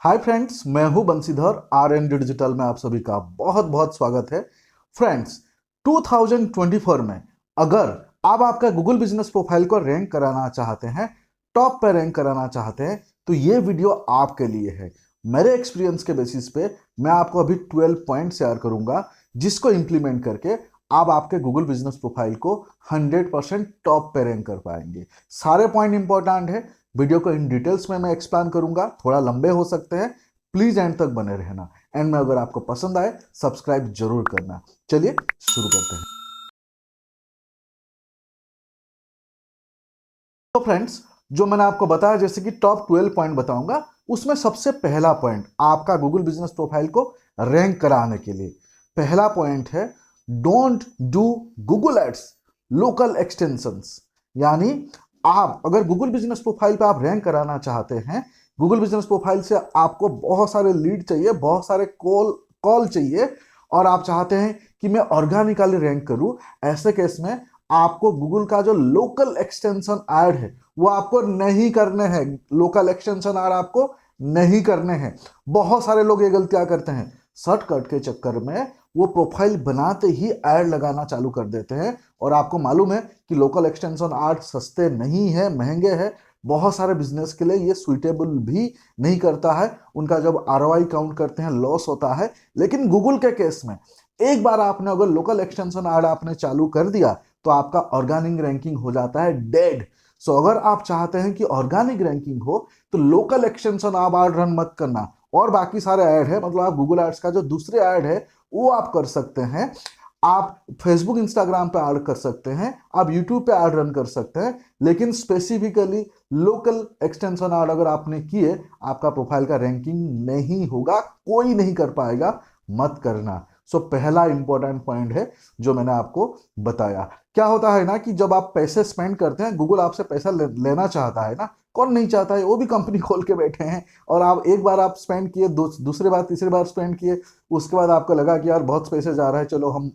Hi friends, मैं हूं Bansidhar. Are N digital में आप सभी का बहुत बहुत स्वागत है। फ्रेंड्स, 2024 में अगर आप आपका गूगल बिजनेस प्रोफाइल को रैंक कराना चाहते हैं, टॉप पे रैंक कराना चाहते हैं, तो ये वीडियो आपके लिए है। मेरे एक्सपीरियंस के बेसिस पे मैं आपको अभी 12 पॉइंट शेयर करूंगा, जिसको इंप्लीमेंट करके आप आपके गूगल बिजनेस प्रोफाइल को 100% टॉप पे रैंक कर पाएंगे। सारे पॉइंट इंपॉर्टेंट है। वीडियो को इन डिटेल्स में मैं एक्सप्लेन करूंगा, थोड़ा लंबे हो सकते हैं, प्लीज एंड तक बने रहना। एंड में अगर आपको पसंद आए सब्सक्राइब जरूर करना। चलिए शुरू करते हैं। तो फ्रेंड्स, जो मैंने आपको बताया, जैसे कि टॉप 12 पॉइंट बताऊंगा, उसमें सबसे पहला पॉइंट आपका गूगल बिजनेस प्रोफाइल को रैंक कराने के लिए पहला पॉइंट है, don't do Google ads local extensions. यानी आप अगर गूगल बिजनेस प्रोफाइल पे आप रैंक कराना चाहते हैं, गूगल बिजनेस प्रोफाइल से आपको बहुत सारे लीड चाहिए, बहुत सारे कॉल कॉल चाहिए, और आप चाहते हैं कि मैं ऑर्गेनिकली रैंक करूं, ऐसे केस में आपको गूगल का जो लोकल एक्सटेंशन ऐड है वो आपको नहीं करने हैं। लोकल एक्सटेंशन ऐड आपको नहीं करने हैं। बहुत सारे लोग ये गलतियां करते हैं, शॉर्टकट के चक्कर में वो प्रोफाइल बनाते ही ऐड लगाना चालू कर देते हैं। और आपको मालूम है कि लोकल एक्सटेंशन ऐड सस्ते नहीं है, महंगे हैं। बहुत सारे बिजनेस के लिए ये सुइटेबल भी नहीं करता है। उनका जब आरओआई काउंट करते हैं लॉस होता है। लेकिन गूगल के केस में एक बार आपने अगर लोकल एक्सटेंशन ऐड आपने चालू कर दिया तो आपका ऑर्गेनिक रैंकिंग हो जाता है डेड। सो अगर आप चाहते हैं कि ऑर्गेनिक रैंकिंग हो तो लोकल एक्सटेंशन आप ऐड रन मत करना। और बाकी सारे ऐड है, मतलब आप गूगल एड्स का जो दूसरे ऐड है वो आप कर सकते हैं। आप फेसबुक इंस्टाग्राम पे ऐड कर सकते हैं, आप यूट्यूब पे ऐड रन कर सकते हैं। लेकिन स्पेसिफिकली लोकल एक्सटेंशन ऐड अगर आपने किए, आपका प्रोफाइल का रैंकिंग नहीं होगा, कोई नहीं कर पाएगा। मत करना। सो पहला इंपॉर्टेंट पॉइंट है जो मैंने आपको बताया। क्या होता है ना कि जब आप पैसे स्पेंड करते हैं, गूगल आपसे पैसा लेना चाहता है ना। कौन नहीं चाहता है, वो भी कंपनी खोल के बैठे हैं। और आप एक बार आप स्पेंड किए, दूसरे बार तीसरी बार स्पेंड किए, उसके बाद आपको लगा कि यार बहुत पैसे जा रहा है, चलो हम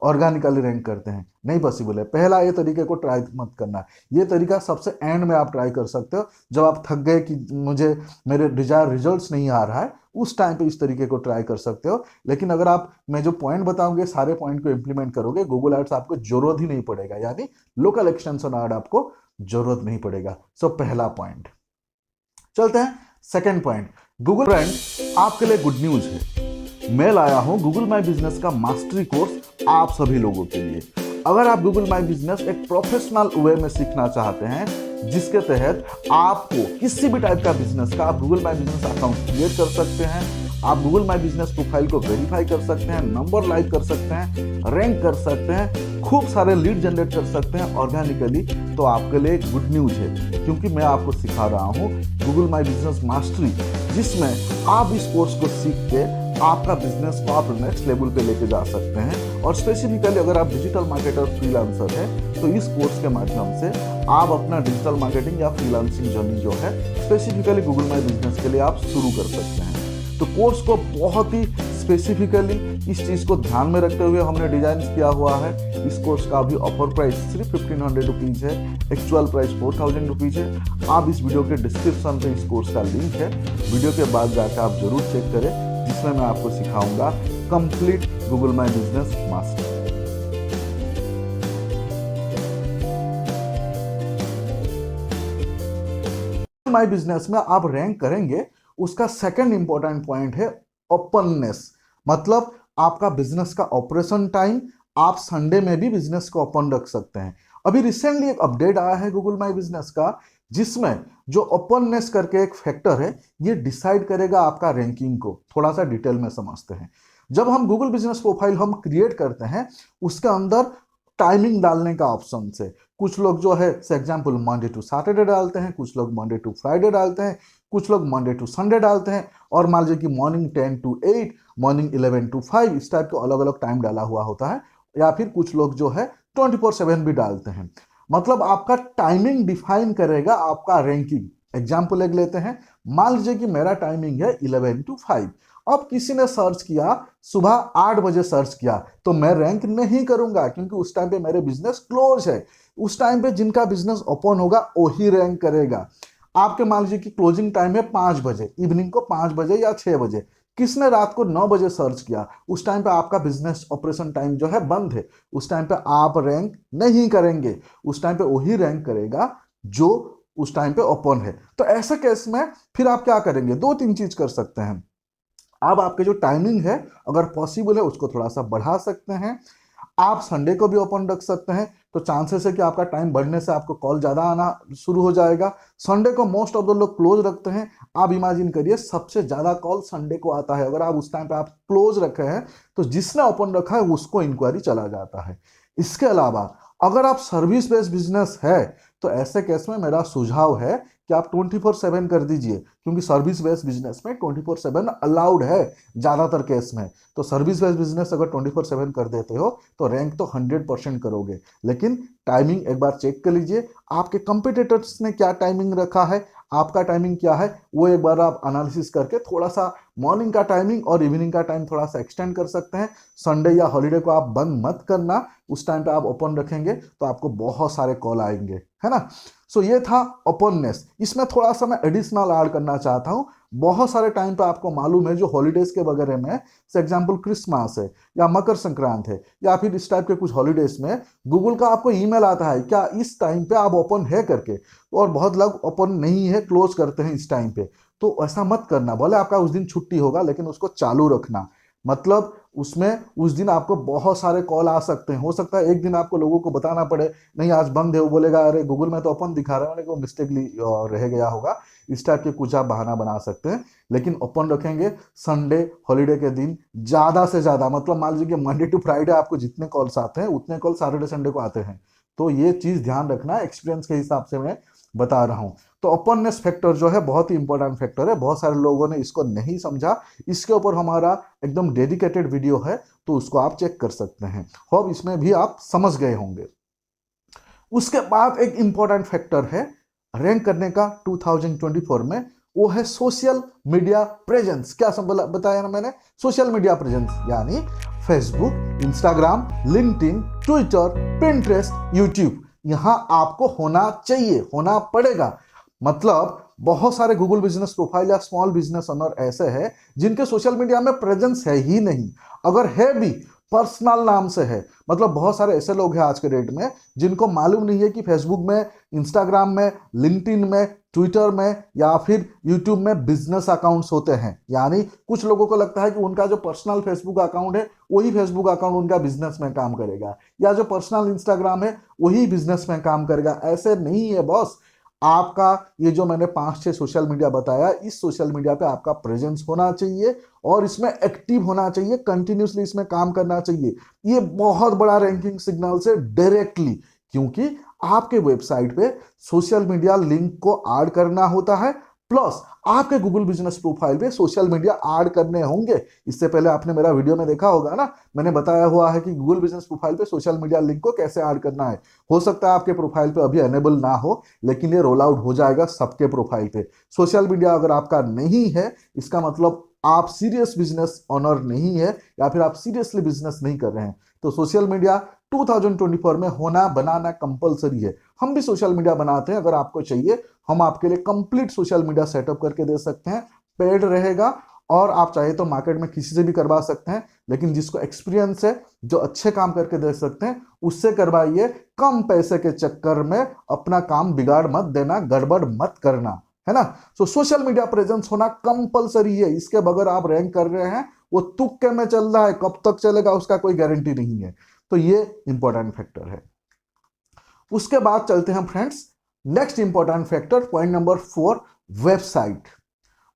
ऑर्गेनिकली रैंक करते हैं। नहीं पॉसिबल है। पहला ये तरीके को ट्राई मत करना। ये तरीका सबसे एंड में आप ट्राई कर सकते हो, जब आप थक गए कि मुझे मेरे डिजायर रिजल्ट्स नहीं आ रहा है, उस टाइम पे इस तरीके को ट्राई कर सकते हो। लेकिन अगर आप मैं जो पॉइंट बताऊंगे सारे पॉइंट को इंप्लीमेंट करोगे, गूगल एड्स आपको जरूरत ही नहीं पड़ेगा, यानी लोकल एक्सटेंशन ऐड आपको जरूरत नहीं पड़ेगा। सो पहला पॉइंट। चलते हैं सेकंड पॉइंट। गूगल फ्रेंड, आपके लिए गुड न्यूज है। मैं लाया हूं गूगल माई बिजनेस का मास्टरी कोर्स आप सभी लोगों के लिए। अगर आप गूगल माई बिजनेस एक प्रोफेशनल वे में सीखना चाहते हैं, जिसके तहत आपको किसी भी टाइप का बिजनेस का आप Google my business account create कर सकते हैं, आप गूगल माई बिजनेस प्रोफाइल को वेरीफाई कर सकते हैं, नंबर लाइव कर सकते हैं, रैंक कर सकते हैं, खूब सारे लीड जनरेट कर सकते हैं ऑर्गेनिकली, तो आपके लिए गुड न्यूज है। क्योंकि मैं आपको सिखा रहा हूँ गूगल माई बिजनेस मास्टरी, जिसमें आप इस कोर्स को सीख के आपका बिजनेस को आप नेक्स्ट लेवल पे लेके जा सकते हैं। और स्पेसिफिकली अगर आप डिजिटल मार्केटर फ्रीलांसर हैं, तो इस कोर्स के माध्यम से आप अपना डिजिटल मार्केटिंग या फ्रीलांसिंग जर्नी जो है स्पेसिफिकली गूगल माई बिजनेस के लिए आप शुरू कर सकते हैं। तो कोर्स को बहुत ही स्पेसिफिकली इस चीज़ को ध्यान में रखते हुए हमने डिजाइन किया हुआ है। इस कोर्स का भी ऑफर प्राइस सिर्फ 1500 रुपीज़ है, एक्चुअल प्राइस 4000 रुपीज़ है। आप इस वीडियो के डिस्क्रिप्शन पे इस कोर्स का लिंक है, वीडियो के बाद जाकर आप जरूर चेक करें, जिसमें मैं आपको सिखाऊंगा complete Google my business master. My business में आप रैंक करेंगे, उसका सेकंड इंपॉर्टेंट पॉइंट है ओपननेस। मतलब आपका बिजनेस का ऑपरेशन टाइम, आप संडे में भी बिजनेस को ओपन रख सकते हैं। अभी रिसेंटली एक अपडेट आया है गूगल माई बिजनेस का, जिसमें जो ओपननेस करके एक फैक्टर है, ये डिसाइड करेगा आपका रैंकिंग को। थोड़ा सा डिटेल में समझते हैं। जब हम गूगल बिजनेस प्रोफाइल हम क्रिएट करते हैं, उसके अंदर टाइमिंग डालने का ऑप्शन है। कुछ लोग जो है एग्जाम्पल मंडे टू सैटरडे डालते हैं, कुछ लोग मंडे टू फ्राइडे डालते हैं, कुछ लोग मंडे टू संडे डालते हैं, और मान लीजिए कि मॉर्निंग 10 to 8, मॉर्निंग 11 to 5, इस टाइप का अलग अलग टाइम डाला हुआ होता है। या फिर कुछ लोग जो है 24/7 भी डालते हैं। मतलब आपका टाइमिंग डिफाइन करेगा आपका रैंकिंग। एग्जाम्पल एक लेते हैं, मान लीजिए कि मेरा टाइमिंग है 11 to 5। अब किसी ने सर्च किया, सुबह 8 बजे सर्च किया, तो मैं रैंक नहीं करूंगा, क्योंकि उस टाइम पे मेरे बिजनेस क्लोज है। उस टाइम पे जिनका बिजनेस ओपन होगा वही रैंक करेगा। आपके मान लीजिए कि क्लोजिंग टाइम है 5 बजे, इवनिंग को 5 बजे या 6 बजे, किसने रात को 9 बजे सर्च किया, उस टाइम पे आपका बिजनेस ऑपरेशन टाइम जो है बंद है, उस टाइम पे आप रैंक नहीं करेंगे, उस टाइम पे वही रैंक करेगा जो उस टाइम पे ओपन है। तो ऐसे केस में फिर आप क्या करेंगे, दो तीन चीज कर सकते हैं। अब आपके जो टाइमिंग है अगर पॉसिबल है उसको थोड़ा सा बढ़ा सकते हैं, आप संडे को भी ओपन रख सकते हैं, तो चांसेस है कि आपका टाइम बढ़ने से आपको कॉल ज़्यादा आना शुरू हो जाएगा। संडे को मोस्ट ऑफ द लोग क्लोज रखते हैं, आप इमेजिन करिए सबसे ज़्यादा कॉल संडे को आता है, अगर आप उस टाइम पे आप क्लोज रखे हैं तो जिसने ओपन रखा है उसको इंक्वायरी चला जाता है। इसके अलावा अगर आप सर्विस बेस्ड बिजनेस है तो ऐसे केस में मेरा सुझाव है कि आप 24/7 कर दीजिए, क्योंकि सर्विस बेस्ड बिजनेस में 24/7 अलाउड है ज़्यादातर केस में। तो सर्विस बेस्ड बिजनेस अगर 24/7 कर देते हो तो रैंक तो 100% करोगे, लेकिन टाइमिंग एक बार चेक कर लीजिए, आपके कंपिटिटर्स ने क्या टाइमिंग रखा है, आपका टाइमिंग क्या है, वो एक बार आप एनालिसिस करके थोड़ा सा मॉर्निंग का टाइमिंग और इवनिंग का टाइम थोड़ा सा एक्सटेंड कर सकते हैं। संडे या हॉलीडे को आप बंद मत करना, उस टाइम पे आप ओपन रखेंगे तो आपको बहुत सारे कॉल आएंगे, है ना। सो ये था ओपननेस। इसमें थोड़ा सा मैं एडिशनल ऐड करना चाहता हूँ, बहुत सारे टाइम पे आपको मालूम है जो हॉलीडेज के वगैरह में, फॉर एग्जाम्पल क्रिसमस है या मकर संक्रांत है या फिर इस टाइप के कुछ हॉलीडेज में गूगल का आपको ईमेल आता है क्या इस टाइम पे आप ओपन है करके, और बहुत लोग ओपन नहीं है क्लोज करते हैं इस टाइम पे। तो ऐसा मत करना, बोले आपका उस दिन छुट्टी होगा लेकिन उसको चालू रखना, मतलब उसमें उस दिन आपको बहुत सारे कॉल आ सकते हैं, हो सकता है एक दिन आपको लोगों को बताना पड़े नहीं आज बंद है, वो बोलेगा अरे गूगल में तो ओपन दिखा रहा है, वो मिस्टेकली रह गया होगा। इस टाइप के कुछ आप बहाना बना सकते हैं, लेकिन ओपन रखेंगे संडे हॉलीडे के दिन ज़्यादा से ज़्यादा, मतलब मान लीजिए कि मंडे टू फ्राइडे आपको जितने कॉल्स आते हैं उतने कॉल सैटरडे संडे को आते हैं। तो ये चीज़ ध्यान रखना, एक्सपीरियंस के हिसाब से मैं बता रहा हूँ। तो ओपननेस फैक्टर जो है बहुत ही इंपॉर्टेंट फैक्टर है, बहुत सारे लोगों ने इसको नहीं समझा, इसके ऊपर हमारा एकदम डेडिकेटेड वीडियो है, तो उसको आप चेक कर सकते हैं। होप इसमें भी आप समझ गए होंगे। उसके बाद एक इंपॉर्टेंट फैक्टर है रैंक करने का 2024 में, वो है सोशल मीडिया प्रेजेंस। क्या बताया ना मैंने, सोशल मीडिया प्रेजेंस यानी Facebook, Instagram, LinkedIn, Twitter, Pinterest, YouTube, यहां आपको होना चाहिए, होना पड़ेगा। मतलब बहुत सारे गूगल बिजनेस प्रोफाइल या स्मॉल बिजनेस ओनर ऐसे हैं जिनके सोशल मीडिया में प्रेजेंस है ही नहीं, अगर है भी पर्सनल नाम से है। मतलब बहुत सारे ऐसे लोग हैं आज के डेट में जिनको मालूम नहीं है कि फेसबुक में, इंस्टाग्राम में, लिंक्डइन में, ट्विटर में या फिर यूट्यूब में बिजनेस अकाउंट्स होते हैं। यानी कुछ लोगों को लगता है कि उनका जो पर्सनल फेसबुक अकाउंट है वही फेसबुक अकाउंट उनका बिजनेस में काम करेगा, या जो पर्सनल इंस्टाग्राम है वही बिजनेस में काम करेगा। ऐसे नहीं है बॉस, आपका ये जो मैंने 5-6 सोशल मीडिया बताया, इस सोशल मीडिया पे आपका प्रेजेंस होना चाहिए और इसमें एक्टिव होना चाहिए, कंटिन्यूसली इसमें काम करना चाहिए। ये बहुत बड़ा रैंकिंग सिग्नल से डायरेक्टली, क्योंकि आपके वेबसाइट पे सोशल मीडिया लिंक को ऐड करना होता है, प्लस आपके गूगल बिजनेस प्रोफाइल पे सोशल मीडिया ऐड करने होंगे। इससे पहले आपने मेरा वीडियो में देखा होगा ना, मैंने बताया हुआ है कि गूगल बिजनेस प्रोफाइल पे सोशल मीडिया लिंक को कैसे ऐड करना है। हो सकता है आपके प्रोफाइल पे अभी एनेबल ना हो, लेकिन ये रोल आउट हो जाएगा सबके प्रोफाइल पे। सोशल मीडिया अगर आपका नहीं है, इसका मतलब आप सीरियस बिजनेस ओनर नहीं है, या फिर आप सीरियसली बिजनेस नहीं कर रहे हैं। तो सोशल मीडिया 2024 में होना बनाना कंपलसरी है। हम भी सोशल मीडिया बनाते हैं, अगर आपको चाहिए हम आपके लिए कंप्लीट सोशल मीडिया सेटअप करके दे सकते हैं, पेड रहेगा, और आप चाहे तो मार्केट में किसी से भी करवा सकते हैं, लेकिन जिसको एक्सपीरियंस है, जो अच्छे काम करके दे सकते हैं, उससे करवाइए। कम पैसे के चक्कर में अपना काम बिगाड़ मत देना, गड़बड़ मत करना, है ना। तो सोशल मीडिया प्रेजेंस होना कंपलसरी है, इसके बगैर आप रैंक कर रहे हैं वो तुक्के में चल रहा है, कब तक चलेगा उसका कोई गारंटी नहीं है। तो ये इंपॉर्टेंट फैक्टर है। उसके बाद चलते हैं friends next important factor, point number 4, website.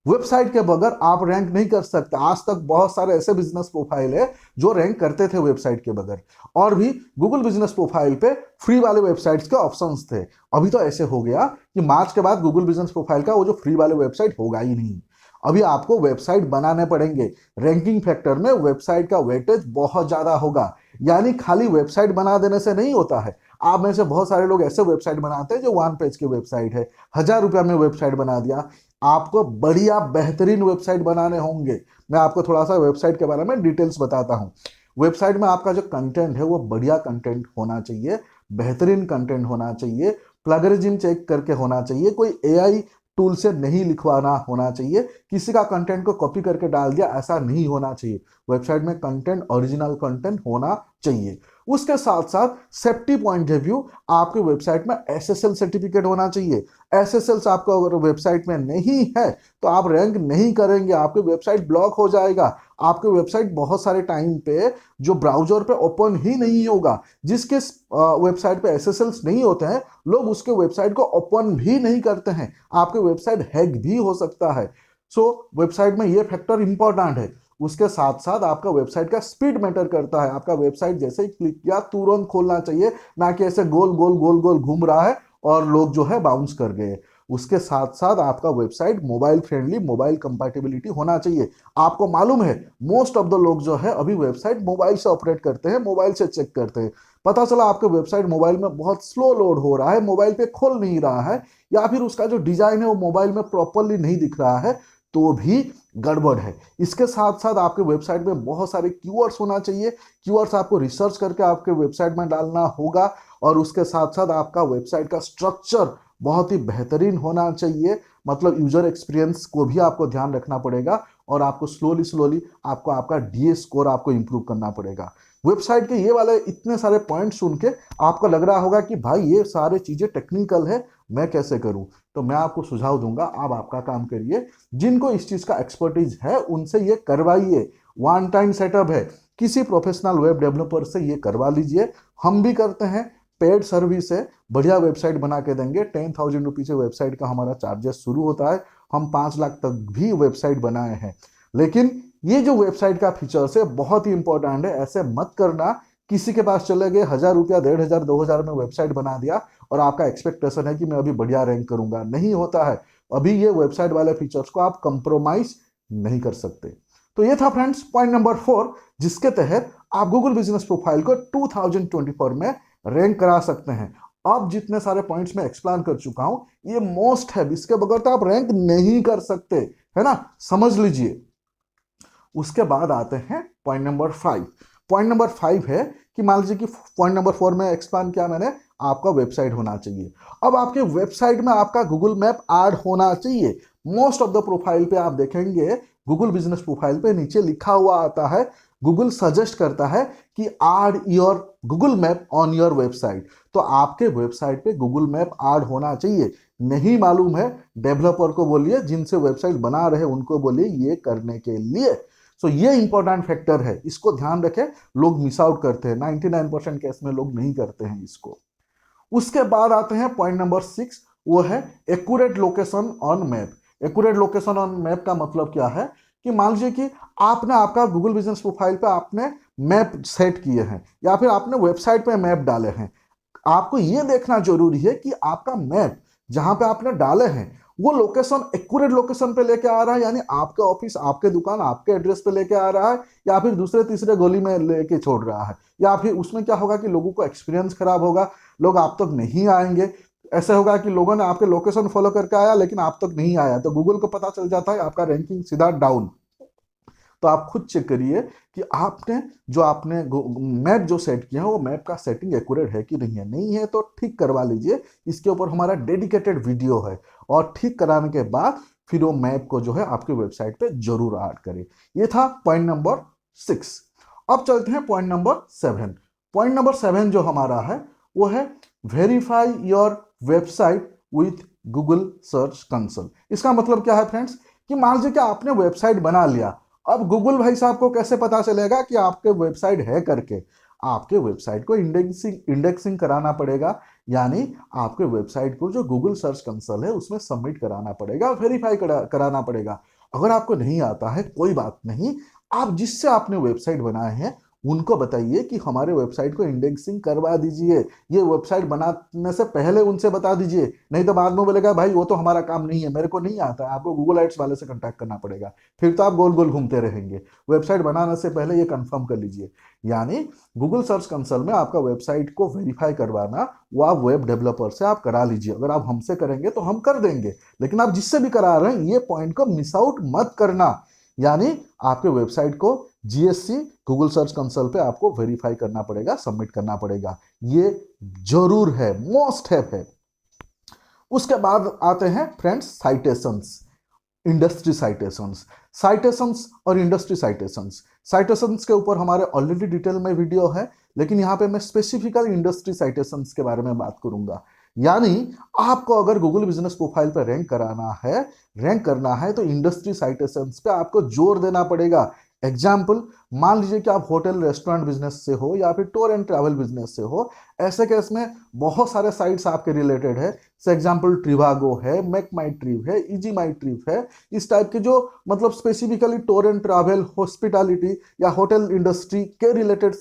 Website के बगैर आप रैंक नहीं कर सकते। आज तक बहुत सारे ऐसे बिजनेस प्रोफाइल है जो रैंक करते थे वेबसाइट के बगैर, और भी गूगल बिजनेस प्रोफाइल पे फ्री वाले वेबसाइट्स के ऑप्शंस थे। अभी तो ऐसे हो गया कि मार्च के बाद गूगल बिजनेस प्रोफाइल का वो जो फ्री वाले वेबसाइट होगा ही नहीं, अभी आपको वेबसाइट बनाने पड़ेंगे। रैंकिंग फैक्टर में वेबसाइट का वेटेज बहुत ज्यादा होगा, यानी खाली वेबसाइट बना देने से नहीं होता है। आप में से बहुत सारे लोग ऐसे वेबसाइट बनाते हैं जो 1 पेज की वेबसाइट है, 1000 रुपया में वेबसाइट बना दिया। आपको बढ़िया बेहतरीन वेबसाइट बनाने होंगे। मैं आपको थोड़ा सा वेबसाइट के बारे में डिटेल्स बताता हूँ। वेबसाइट में आपका जो कंटेंट है वो बढ़िया कंटेंट होना चाहिए, बेहतरीन कंटेंट होना चाहिए, प्लगरिज्म चेक करके होना चाहिए, कोई एआई टूल से नहीं लिखवाना होना चाहिए, किसी का कंटेंट को कॉपी करके डाल दिया ऐसा नहीं होना चाहिए। वेबसाइट में कंटेंट ओरिजिनल कंटेंट होना चाहिए। उसके साथ साथ सेफ्टी पॉइंट ऑफ व्यू आपके वेबसाइट में एसएसएल सर्टिफिकेट होना चाहिए। एसएसएल आपको अगर वेबसाइट में नहीं है तो आप रैंक नहीं करेंगे, आपकी वेबसाइट ब्लॉक हो जाएगा, आपके वेबसाइट बहुत सारे टाइम पे जो ब्राउजर पे ओपन ही नहीं होगा। जिसके वेबसाइट पे एसएसएल्स नहीं होते हैं लोग उसके वेबसाइट को ओपन भी नहीं करते हैं, आपके वेबसाइट हैक भी हो सकता है। सो वेबसाइट में ये फैक्टर इंपॉर्टेंट है। उसके साथ साथ आपका वेबसाइट का स्पीड मैटर करता है। आपका वेबसाइट जैसे ही क्लिक किया तुरंत खोलना चाहिए, ना कि ऐसे गोल गोल गोल गोल घूम रहा है और लोग जो है बाउंस कर गए। उसके साथ साथ आपका website mobile friendly, mobile compatibility होना चाहिए। आपको मालूम है मोस्ट ऑफ द लोग जो है अभी वेबसाइट मोबाइल से ऑपरेट करते हैं, मोबाइल से चेक करते हैं। पता चला आपके वेबसाइट मोबाइल में बहुत स्लो लोड हो रहा है, मोबाइल पे खोल नहीं रहा है, या फिर उसका जो डिजाइन है वो मोबाइल में प्रॉपरली नहीं दिख रहा है, तो भी गड़बड़ है। इसके साथ साथ आपके वेबसाइट में बहुत सारे कीवर्ड्स होना चाहिए। कीवर्ड्स आपको रिसर्च करके आपके वेबसाइट में डालना होगा। और उसके साथ साथ आपका वेबसाइट का स्ट्रक्चर बहुत ही बेहतरीन होना चाहिए, मतलब यूजर एक्सपीरियंस को भी आपको ध्यान रखना पड़ेगा। और आपको स्लोली स्लोली आपको आपका डीए स्कोर आपको इंप्रूव करना पड़ेगा। वेबसाइट के ये वाले इतने सारे पॉइंट सुन के आपको लग रहा होगा कि भाई ये सारे चीजें टेक्निकल है, मैं कैसे करूं? तो मैं आपको सुझाव दूंगा, आप आपका काम करिए। जिनको इस चीज का एक्सपर्टीज है उनसे ये करवाइए। वन टाइम सेटअप है, किसी प्रोफेशनल वेब डेवलपर से ये करवा लीजिए। हम भी करते हैं, पेड सर्विस है, बढ़िया वेबसाइट बना के देंगे। 10,000 रुपीज से वेबसाइट का हमारा चार्जेस शुरू होता है। हम 5 लाख तक भी वेबसाइट बनाए हैं। लेकिन ये जो वेबसाइट का फीचर्स है बहुत ही इंपॉर्टेंट है। ऐसे मत करना किसी के पास चले गए, 1,000 रुपया, 1,500, 2,000 में वेबसाइट बना दिया और आपका एक्सपेक्टेशन है कि मैं अभी बढ़िया रैंक करूंगा। नहीं होता है। अभी ये वेबसाइट वाले फीचर्स को आप कंप्रोमाइज नहीं कर सकते। तो ये था फ्रेंड्स पॉइंट नंबर 4, जिसके तहत आप गूगल बिजनेस प्रोफाइल को 2024 में रैंक करा सकते हैं। अब जितने सारे पॉइंट्स मैं एक्सप्लेन कर चुका हूं ये मोस्ट है, इसके बगैर तो आप रैंक नहीं कर सकते, है ना, समझ लीजिए। उसके बाद आते हैं पॉइंट नंबर 5। पॉइंट नंबर 5 है कि मान लीजिए कि पॉइंट नंबर 4 में एक्सप्लेन किया मैंने, आपका वेबसाइट होना चाहिए। अब आपके वेबसाइट में आपका गूगल मैप ऐड होना चाहिए। मोस्ट ऑफ द प्रोफाइल पे आप देखेंगे गूगल बिजनेस प्रोफाइल पे नीचे लिखा हुआ आता है, गूगल सजेस्ट करता है कि add your Google map on your website. तो आपके वेबसाइट पे गूगल मैप ऐड होना चाहिए। नहीं मालूम है, डेवलपर को बोलिए, जिनसे वेबसाइट बना रहे उनको बोलिए ये करने के लिए। सो ये इंपॉर्टेंट फैक्टर है, इसको ध्यान रखें। लोग मिस आउट करते हैं, 99% केस में लोग नहीं करते हैं इसको। उसके बाद आते हैं पॉइंट नंबर 6, वो है accurate location on map. Accurate location on map का मतलब क्या है कि मान लीजिए कि आपने आपका गूगल बिजनेस प्रोफाइल पे आपने मैप सेट किए हैं या फिर आपने वेबसाइट पे मैप डाले हैं। आपको यह देखना जरूरी है कि आपका मैप जहां पे आपने डाले हैं वो लोकेशन एक्यूरेट लोकेशन पे लेके आ रहा है, यानी आपके ऑफिस, आपके दुकान, आपके एड्रेस पे लेके आ रहा है, या फिर दूसरे तीसरे गली में लेके छोड़ रहा है। या फिर उसमें क्या होगा कि लोगों को एक्सपीरियंस खराब होगा, लोग आप तक नहीं आएंगे। ऐसे होगा कि लोगों ने आपके लोकेशन फॉलो करके आया लेकिन आप तक नहीं आया, तो गूगल को पता चल जाता है, आपका रैंकिंग सीधा डाउन। तो आप खुद चेक करिए कि आपने मैप जो सेट किया है वो मैप का सेटिंग एक्यूरेट है कि नहीं है। नहीं है तो ठीक करवा लीजिए, इसके ऊपर हमारा डेडिकेटेड वीडियो है। और ठीक कराने के बाद फिर वो मैप को जो है आपके वेबसाइट पे जरूर ऐड करें। ये था पॉइंट नंबर 6। अब चलते हैं पॉइंट नंबर 7। पॉइंट नंबर 7 जो हमारा है वो है verify your website with Google search console. इसका मतलब क्या है फ्रेंड्स कि मान लीजिए कि आपने वेबसाइट बना लिया, अब गूगल भाई साहब को कैसे पता चलेगा कि आपके वेबसाइट है करके? आपके वेबसाइट को इंडेक्सिंग कराना पड़ेगा, यानी आपके वेबसाइट को जो गूगल सर्च कंसोल है उसमें सबमिट कराना पड़ेगा, वेरीफाई कराना पड़ेगा। अगर आपको नहीं आता है कोई बात नहीं, आप जिससे आपने वेबसाइट बनाए हैं उनको बताइए कि हमारे वेबसाइट को इंडेक्सिंग करवा दीजिए। ये वेबसाइट बनाने से पहले उनसे बता दीजिए, नहीं तो बाद में बोलेगा भाई वो तो हमारा काम नहीं है, मेरे को नहीं आता है। आपको गूगल एड्स वाले से कांटेक्ट करना पड़ेगा, फिर तो आप गोल गोल घूमते रहेंगे। वेबसाइट बनाने से पहले ये कंफर्म कर लीजिए। यानी गूगल सर्च कंसोल में आपका वेबसाइट को वेरीफाई करवाना वो आप वेब डेवलपर से आप करा लीजिए। अगर आप हमसे करेंगे तो हम कर देंगे, लेकिन आप जिससे भी करा रहे हैं ये पॉइंट को मिस आउट मत करना। यानी आपके वेबसाइट को जीएससी गूगल सर्च कंसोल पे आपको वेरीफाई करना पड़ेगा, सबमिट करना पड़ेगा। ये जरूर है, मोस्ट है। उसके बाद आते हैं friends citations, industry citations. Citations और इंडस्ट्री साइटेशंस, साइटेशंस के ऊपर हमारे ऑलरेडी डिटेल में वीडियो है, लेकिन यहाँ पे मैं स्पेसिफिकली इंडस्ट्री साइटेशंस के बारे में बात करूंगा। यानी आपको अगर गूगल बिजनेस प्रोफाइल पे रैंक करना है तो इंडस्ट्री साइटेशंस पे आपको जोर देना पड़ेगा। एग्जाम्पल, मान लीजिए कि आप होटल रेस्टोरेंट बिजनेस से हो या फिर टूर एंड ट्रैवल बिजनेस से हो, ऐसे केस में बहुत सारे साइट्स आपके रिलेटेड है। फॉर एग्जाम्पल ट्रिवागो है, मेक माई ट्रिप है, इजी माई ट्रिप है, इस टाइप के जो मतलब specifically tour and travel, hospitality या होटल इंडस्ट्री के रिलेटेड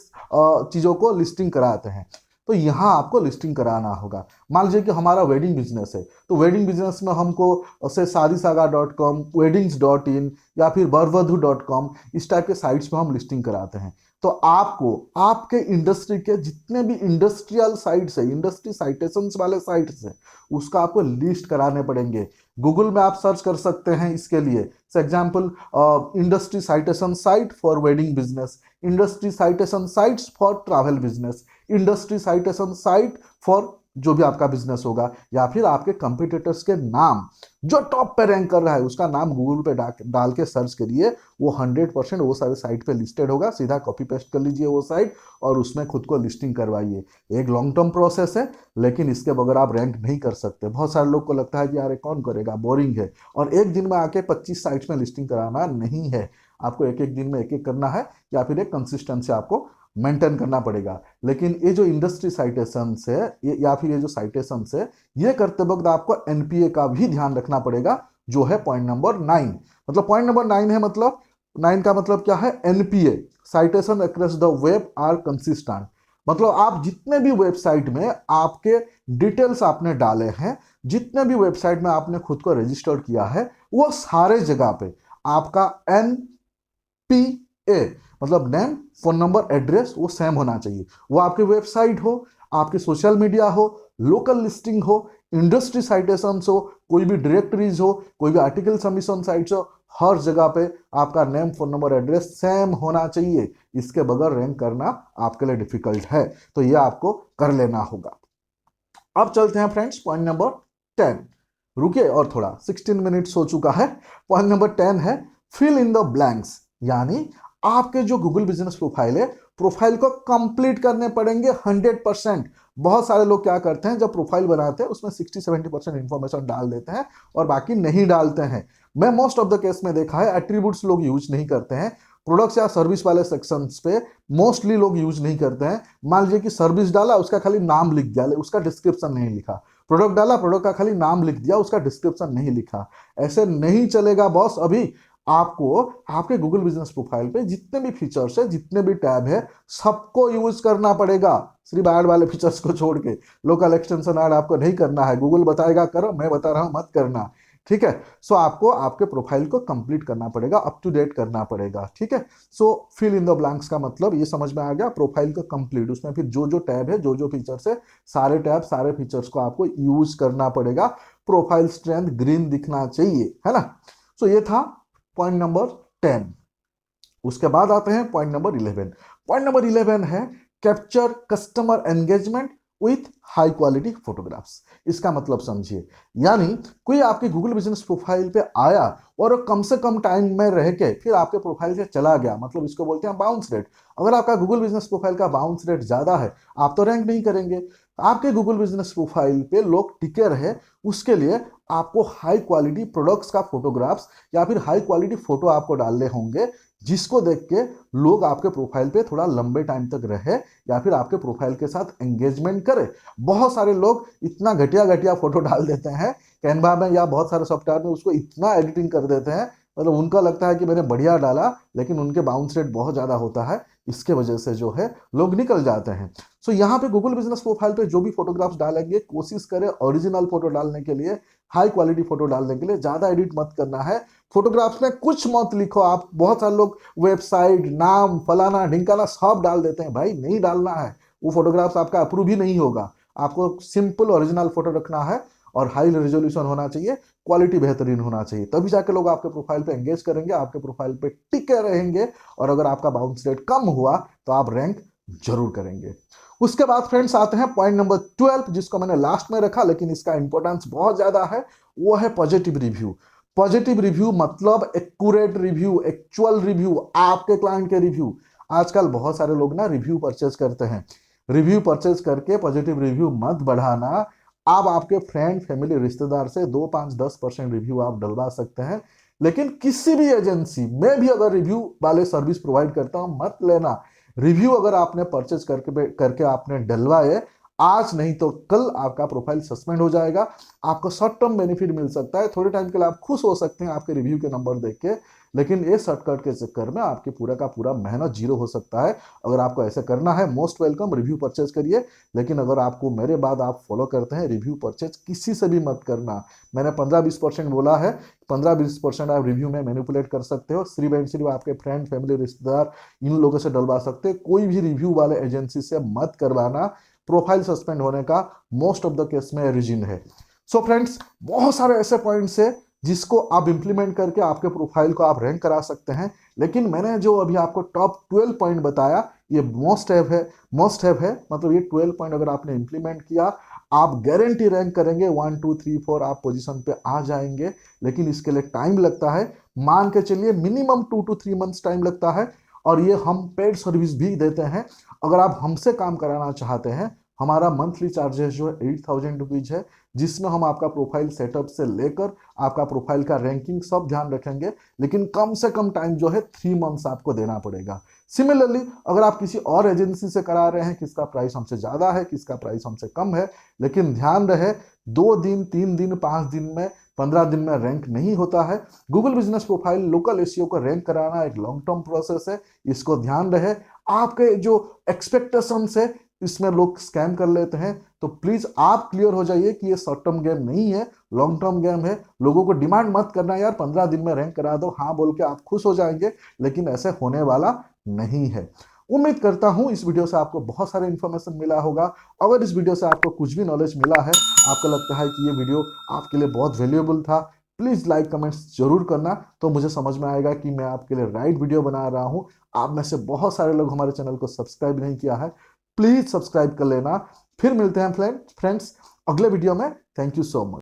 चीज़ों को लिस्टिंग कराते हैं। तो यहाँ आपको लिस्टिंग कराना होगा। मान लीजिए कि हमारा वेडिंग बिजनेस है, तो वेडिंग बिजनेस में हमको से शादीसागा.com, weddings.in या फिर वरवधु.com इस टाइप के साइट्स पे हम लिस्टिंग कराते हैं। तो आपको आपके इंडस्ट्री के जितने भी इंडस्ट्रियल साइट्स है, इंडस्ट्री साइटेशंस वाले साइट्स है, उसका आपको लिस्ट कराने पड़ेंगे। गूगल में आप सर्च कर सकते हैं इसके लिए, for example industry citation site for wedding business, industry citation sites for travel business, industry citation site for जो भी आपका बिजनेस होगा, या फिर आपके कंपटीटर्स के नाम जो टॉप पे रैंक कर रहा है उसका नाम गूगल पे डाल के सर्च करिए, वो 100% वो सारे साइट पे लिस्टेड होगा। सीधा कॉपी पेस्ट कर लीजिए वो साइट और उसमें खुद को लिस्टिंग करवाइए। एक लॉन्ग टर्म प्रोसेस है, लेकिन इसके बगैर आप रैंक नहीं कर सकते। बहुत सारे लोग को लगता है कि यार कौन करेगा, बोरिंग है, और एक दिन में आके 25 साइट्स में लिस्टिंग कराना नहीं है। आपको एक एक दिन में एक एक करना है, या फिर एक कंसिस्टेंसी आपको मेंटेन करना पड़ेगा। लेकिन ये जो इंडस्ट्री साइटेशंस है या फिर ये जो साइटेशंस है, ये करते वक्त आपको एनपीए का भी ध्यान रखना पड़ेगा, जो है पॉइंट नंबर 9। मतलब पॉइंट नंबर 9 है, मतलब 9 का मतलब क्या है, NPA, citation across the web are consistent. मतलब आप जितने भी वेबसाइट में आपके डिटेल्स आपने डाले हैं, जितने भी वेबसाइट में आपने खुद को रजिस्टर्ड किया है, वो सारे जगह पे आपका एनपीए मतलब नेम, फोन नंबर, एड्रेस वो सेम होना चाहिए। वो आपकी वेबसाइट हो, आपकी सोशल मीडिया हो, लोकल लिस्टिंग हो, इंडस्ट्री साइटेशंस हो, कोई भी डायरेक्टरीज हो, कोई भी आर्टिकल सबमिशन साइट्स हो, हर जगह पे आपका name, phone number, address same होना चाहिए। इसके बगैर रैंक करना आपके लिए डिफिकल्ट है, तो ये आपको कर लेना होगा। अब चलते हैं फ्रेंड्स पॉइंट नंबर 10। रुकिए और थोड़ा, 16 मिनट्स हो चुका है। पॉइंट नंबर 10 है फिल इन द ब्लैंक्स। यानी आपके जो गूगल बिजनेस प्रोफाइल है, प्रोफाइल को कंप्लीट करने पड़ेंगे 100%। बहुत सारे लोग क्या करते हैं, जब प्रोफाइल बनाते हैं उसमें 60-70% इंफॉर्मेशन डाल देते हैं और बाकी नहीं डालते हैं। मैं मोस्ट ऑफ द केस में देखा है एट्रीब्यूट्स लोग यूज नहीं करते हैं। प्रोडक्ट्स या सर्विस वाले सेक्शंस पे मोस्टली लोग यूज नहीं करते हैं। मान लीजिए कि सर्विस डाला, उसका खाली नाम लिख दिया, उसका डिस्क्रिप्शन नहीं लिखा। प्रोडक्ट डाला, प्रोडक्ट का खाली नाम लिख दिया, उसका डिस्क्रिप्शन नहीं लिखा। ऐसे नहीं चलेगा बॉस। अभी आपको आपके गूगल बिजनेस प्रोफाइल पे जितने भी फीचर्स है, जितने भी टैब है, सबको यूज करना पड़ेगा। सिर्फ ऐड वाले फीचर्स को छोड़ के लोकल एक्सटेंशन ऐड आपको नहीं करना है। गूगल बताएगा करो, मैं बता रहा हूं मत करना। ठीक है, सो आपको आपके प्रोफाइल को कंप्लीट करना पड़ेगा, अप टू डेट करना पड़ेगा। ठीक है, सो फिल इन द ब्लैंक्स का मतलब ये समझ में आ गया, प्रोफाइल को कंप्लीट, उसमें फिर जो जो टैब है, जो जो फीचर्स है, सारे टैब सारे फीचर्स को आपको यूज करना पड़ेगा। प्रोफाइल स्ट्रेंथ ग्रीन दिखना चाहिए, है ना। सो ये था पॉइंट नंबर 10। उसके बाद आते हैं पॉइंट नंबर 11। पॉइंट नंबर 11 है capture customer engagement with high quality photographs. इसका मतलब समझिए, यानी कोई आपके गूगल बिजनेस प्रोफाइल पे आया और कम से कम टाइम में रह के फिर आपके प्रोफाइल से चला गया, मतलब इसको बोलते हैं बाउंस रेट। अगर आपका गूगल बिजनेस प्रोफाइल का बाउंस रेट ज्यादा है, आप तो रैंक नहीं करेंगे। आपके गूगल बिजनेस प्रोफाइल पे लोग टिके रहे, उसके लिए आपको हाई क्वालिटी प्रोडक्ट्स का फोटोग्राफ्स या फिर हाई क्वालिटी फोटो आपको डालने होंगे, जिसको देख के लोग आपके प्रोफाइल पे थोड़ा लंबे टाइम तक रहे या फिर आपके प्रोफाइल के साथ एंगेजमेंट करे। बहुत सारे लोग इतना घटिया घटिया फोटो डाल देते हैं कैनवा में या बहुत सारे सॉफ्टवेयर में, उसको इतना एडिटिंग कर देते हैं, मतलब उनका लगता है कि मैंने बढ़िया डाला, लेकिन उनके बाउंस रेट बहुत ज़्यादा होता है। इसके वजह से जो है लोग निकल जाते हैं। सो यहाँ पे गूगल बिजनेस प्रोफाइल पे जो भी फोटोग्राफ्स डालेंगे, कोशिश करें ओरिजिनल फोटो डालने के लिए, हाई क्वालिटी फोटो डालने के लिए। ज़्यादा एडिट मत करना है। फोटोग्राफ्स में कुछ मत लिखो आप। बहुत सारे लोग वेबसाइट नाम फलाना ढिंकाना सब डाल देते हैं, भाई नहीं डालना है। वो फोटोग्राफ्स आपका अप्रूव ही नहीं होगा। आपको सिंपल ओरिजिनल फोटो रखना है और हाई रेजोल्यूशन होना चाहिए, क्वालिटी बेहतरीन होना चाहिए, तभी जाके लोग आपके प्रोफाइल पे एंगेज करेंगे, आपके प्रोफाइल पे टिके रहेंगे। और अगर आपका बाउंस रेट कम हुआ तो आप रैंक जरूर करेंगे। उसके बाद फ्रेंड्स आते हैं पॉइंट नंबर 12, जिसको मैंने लास्ट में रखा लेकिन इसका इंपॉर्टेंस बहुत ज्यादा है। वो है पॉजिटिव रिव्यू। पॉजिटिव रिव्यू मतलब एक्यूरेट रिव्यू, एक्चुअल रिव्यू, आपके क्लाइंट के रिव्यू। आजकल बहुत सारे लोग ना रिव्यू परचेज करते हैं। रिव्यू परचेज करके पॉजिटिव रिव्यू मत बढ़ाना। आप आपके फ्रेंड, फैमिली, रिश्तेदार से 2, 5, 10% रिव्यू आप डलवा सकते हैं, लेकिन किसी भी एजेंसी में भी अगर रिव्यू वाले सर्विस प्रोवाइड करता हूं मत लेना। रिव्यू अगर आपने परचेज करके करके आपने डलवाए, आज नहीं तो कल आपका प्रोफाइल सस्पेंड हो जाएगा। आपको शॉर्ट टर्म बेनिफिट मिल सकता है, थोड़े टाइम के लिए आप खुश हो सकते हैं आपके रिव्यू के नंबर देख के, लेकिन ये शॉर्टकट के चक्कर में आपकी पूरा का पूरा मेहनत जीरो हो सकता है। अगर आपको ऐसे करना है, मोस्ट वेलकम, रिव्यू परचेज करिए। लेकिन अगर आपको मेरे बाद आप फॉलो करते हैं, रिव्यू परचेज किसी से भी मत करना। मैंने 15-20% बोला है, 15-20% आप रिव्यू में मैनिपुलेट कर सकते हो, सिर्फ एंड सिर्फ आपके फ्रेंड, फैमिली, रिश्तेदार, इन लोगों से डलवा सकते हैं। कोई भी रिव्यू वाले एजेंसी से मत करवाना, प्रोफाइल सस्पेंड होने का मोस्ट ऑफ द केस में रीजन है। सो फ्रेंड्स, बहुत सारे ऐसे पॉइंट्स है जिसको आप इंप्लीमेंट करके आपके प्रोफाइल को आप रैंक करा सकते हैं। लेकिन मैंने जो अभी आपको टॉप 12 पॉइंट बताया, ये मस्ट हैव है। मतलब ये 12 पॉइंट अगर आपने इंप्लीमेंट किया, आप गारंटी रैंक करेंगे, 1, 2, 3, 4 आप पोजीशन पे आ जाएंगे। लेकिन इसके लिए टाइम लगता है, मान के चलिए मिनिमम 2 to 3 मंथ्स टाइम लगता है। और ये हम पेड सर्विस भी देते हैं। अगर आप हमसे काम कराना चाहते हैं, हमारा मंथली चार्जेस जो है 8,000 रुपीज है, जिसमें हम आपका प्रोफाइल सेटअप से लेकर आपका प्रोफाइल का रैंकिंग सब ध्यान रखेंगे। लेकिन कम से कम टाइम जो है 3 मंथ्स आपको देना पड़ेगा। सिमिलरली अगर आप किसी और एजेंसी से करा रहे हैं, किसका प्राइस हमसे ज्यादा है, किसका प्राइस हमसे कम है, लेकिन ध्यान रहे 2 दिन, 3 दिन, 5 दिन में, 15 दिन में रैंक नहीं होता है। Google business profile local SEO को रैंक कराना एक लॉन्ग टर्म प्रोसेस है, इसको ध्यान रहे। आपके जो एक्सपेक्टेशन है इसमें लोग स्कैम कर लेते हैं, तो प्लीज आप क्लियर हो जाइए कि ये शॉर्ट टर्म गेम नहीं है, लॉन्ग टर्म गेम है। लोगों को डिमांड मत करना यार 15 दिन में रैंक करा दो, हाँ बोल के आप खुश हो जाएंगे, लेकिन ऐसे होने वाला नहीं है। उम्मीद करता हूं इस वीडियो से आपको बहुत सारे इंफॉर्मेशन मिला होगा। अगर इस वीडियो से आपको कुछ भी नॉलेज मिला है, आपको लगता है कि ये वीडियो आपके लिए बहुत वैल्यूएबल था, प्लीज लाइक कमेंट्स जरूर करना, तो मुझे समझ में आएगा कि मैं आपके लिए राइट वीडियो बना रहा हूं। आप में से बहुत सारे लोग हमारे चैनल को सब्सक्राइब नहीं किया है, प्लीज सब्सक्राइब कर लेना। फिर मिलते हैं फ्रेंड्स अगले वीडियो में। Thank you so much.